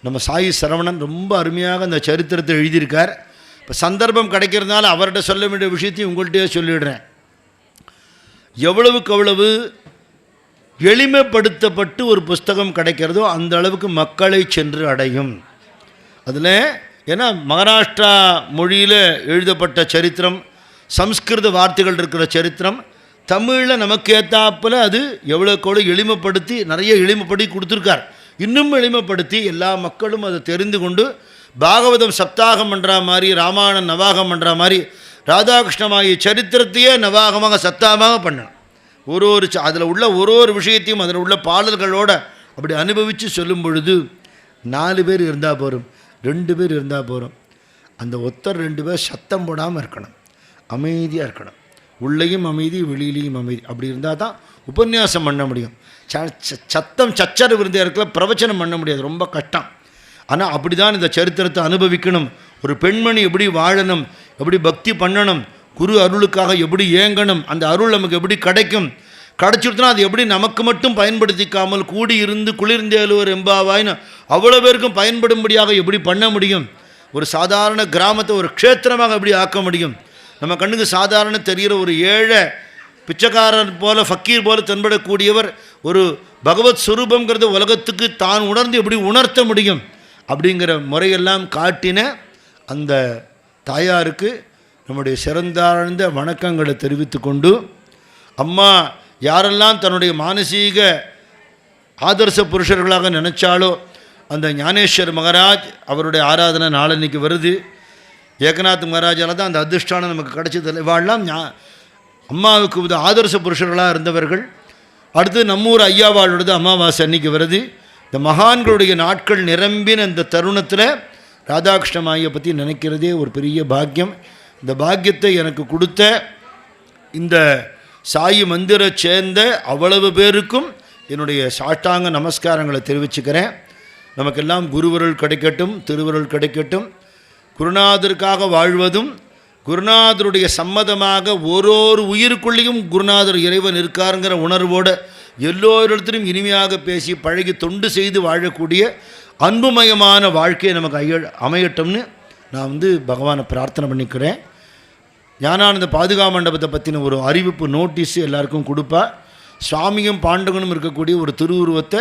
நம்ம சாயி சரவணன் ரொம்ப அருமையாக அந்த சரித்திரத்தை எழுதியிருக்கார். இப்போ சந்தர்ப்பம் கிடைக்கிறதுனால அவர்கிட்ட சொல்ல வேண்டிய விஷயத்தையும் உங்கள்கிட்டயே சொல்லிடுறேன். எவ்வளவுக்கு எவ்வளவு எளிமைப்படுத்தப்பட்டு ஒரு புஸ்தகம் கிடைக்கிறதோ அந்த அளவுக்கு மக்களை சென்று அடையும். அதில் ஏன்னா மகாராஷ்டிரா மொழியில் எழுதப்பட்ட சரித்திரம், சம்ஸ்கிருத வார்த்தைகள் இருக்கிற சரித்திரம், தமிழில் நமக்கு ஏற்றாப்பில் அது எவ்வளோக்கெவ்வளோ எளிமைப்படுத்தி நிறைய எளிமைப்படுத்தி கொடுத்துருக்கார். இன்னும் எளிமைப்படுத்தி எல்லா மக்களும் அதை தெரிந்து கொண்டு பாகவதம் சப்தாகம் பண்ணுற மாதிரி, ராமாயணம் நவாகம் பண்ணுற மாதிரி ராதாகிருஷ்ணமாயி சரித்திரத்தையே நவாகமாக சப்தாகமாக பண்ணணும். அதில் உள்ள ஒரு விஷயத்தையும் அதில் உள்ள பாடல்களோடு அப்படி அனுபவித்து சொல்லும் பொழுது 4 பேர் இருந்தால் போகிறோம், 2 பேர் இருந்தால் போகிறோம். அந்த 2 பேர் சத்தம் போடாமல் இருக்கணும், அமைதியாக இருக்கணும். உள்ளேயும் அமைதி, வெளியிலையும் அமைதி. அப்படி இருந்தால் தான் உபன்யாசம் பண்ண முடியும். சத்தம் சச்சரவு இருந்த இடத்துல பிரவச்சனம் பண்ண முடியாது, ரொம்ப கஷ்டம். ஆனால் அப்படி தான் இந்த சரித்திரத்தை அனுபவிக்கணும். ஒரு பெண்மணி எப்படி வாழணும், எப்படி பக்தி பண்ணணும், குரு அருளுக்காக எப்படி ஏங்கணும், அந்த அருள் நமக்கு எப்படி கிடைச்சிருந்தா அது எப்படி நமக்கு மட்டும் பயன்படுத்திக்காமல் கூடி இருந்து குளிர்ந்தேலுவர் எம்பாவாயின்னு அவ்வளோ பேருக்கும் பயன்படும்படியாக எப்படி பண்ண முடியும். ஒரு சாதாரண கிராமத்தை ஒரு க்ஷேத்திரமாக எப்படி ஆக்க முடியும். நம்ம கண்ணுக்கு சாதாரண தெரிகிற ஒரு ஏழை பிச்சைக்காரன் போல ஃபக்கீர் போல தென்படக்கூடியவர் ஒரு பகவத் சுரூபங்கிறத உலகத்துக்கு தான் உணர்ந்து எப்படி உணர்த்த முடியும் அப்படிங்கிற முறையெல்லாம் காட்டின அந்த தாயாருக்கு நம்முடைய சிறந்தாழ்ந்த வணக்கங்களை தெரிவித்து கொண்டு, அம்மா யாரெல்லாம் தன்னுடைய மானசீக ஆதர்ச புருஷர்களாக நினச்சாலோ அந்த ஞானேஸ்வர் மகாராஜ் அவருடைய ஆராதனை நாளன்னைக்கு வருது. ஏகநாத் மகாராஜால் தான் அந்த அதிர்ஷ்டானம் நமக்கு கிடைச்சது. இவாள்லாம் அம்மாவுக்கு ஆதர்ச புருஷர்களாக இருந்தவர்கள். அடுத்து நம்மூர் ஐயாவாளோடது அமாவாசை அன்னைக்கு வருது. இந்த மகான்களுடைய நாட்கள் நிரம்பின இந்த தருணத்தில் ராதாகிருஷ்ண மாயை பற்றி நினைக்கிறதே ஒரு பெரிய பாக்கியம். இந்த பாக்கியத்தை எனக்கு கொடுத்த இந்த சாயி மந்திரை சேர்ந்த அவ்வளவு பேருக்கும் என்னுடைய சாஷ்டாங்க நமஸ்காரங்களை தெரிவிச்சுக்கிறேன். நமக்கெல்லாம் குருவருள் கிடைக்கட்டும், திருவருள் கிடைக்கட்டும். குருநாதருக்காக வாழ்வதும் குருநாதருடைய சம்மதமாக ஓரோரு உயிருக்குள்ளேயும் குருநாதர் இறைவன் இருக்காருங்கிற உணர்வோடு எல்லோரிடத்திலும் இனிமையாக பேசி பழகி தொண்டு செய்து வாழக்கூடிய அன்புமயமான வாழ்க்கையை நமக்கு அமையட்டும்னு நான் பகவானை பிரார்த்தனை பண்ணிக்கிறேன். ஞானானந்த பாதுகா மண்டபத்தை பற்றின ஒரு அறிவிப்பு நோட்டீஸு எல்லாருக்கும் கொடுப்பா. சுவாமியும் பாண்டகனும் இருக்கக்கூடிய ஒரு திருவுருவத்தை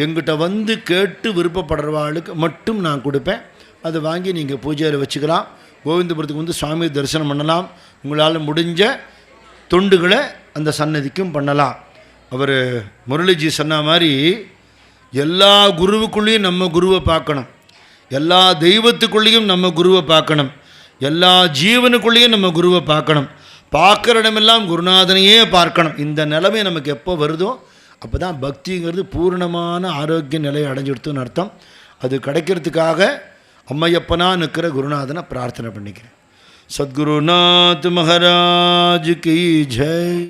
எங்கிட்ட கேட்டு விருப்பப்படுறவாளுக்கு மட்டும் நான் கொடுப்பேன். அதை வாங்கி நீங்கள் பூஜையில் வச்சுக்கலாம். கோவிந்தபுரத்துக்கு சுவாமி தரிசனம் பண்ணலாம். உங்களால் முடிஞ்ச தொண்டுகளை அந்த சன்னதிக்கும் பண்ணலாம். அவர் முரளிஜி சொன்ன மாதிரி எல்லா குருவுக்குள்ளேயும் நம்ம குருவை பார்க்கணும், எல்லா தெய்வத்துக்குள்ளேயும் நம்ம குருவை பார்க்கணும், எல்லா ஜீவனுக்குள்ளேயும் நம்ம குருவை பார்க்கணும். பார்க்குற இடமெல்லாம் குருநாதனையே பார்க்கணும். இந்த நிலைமை நமக்கு எப்போ வருதோ அப்போ தான் பக்திங்கிறது பூர்ணமான ஆரோக்கிய நிலையை அடைஞ்சிடுத்துன்னு அர்த்தம். அது கிடைக்கிறதுக்காக அம்மையப்பனா நிற்கிற குருநாதனை பிரார்த்தனை பண்ணிக்கிறேன். சத்குருநாத் மகாராஜ் கி ஜெய்.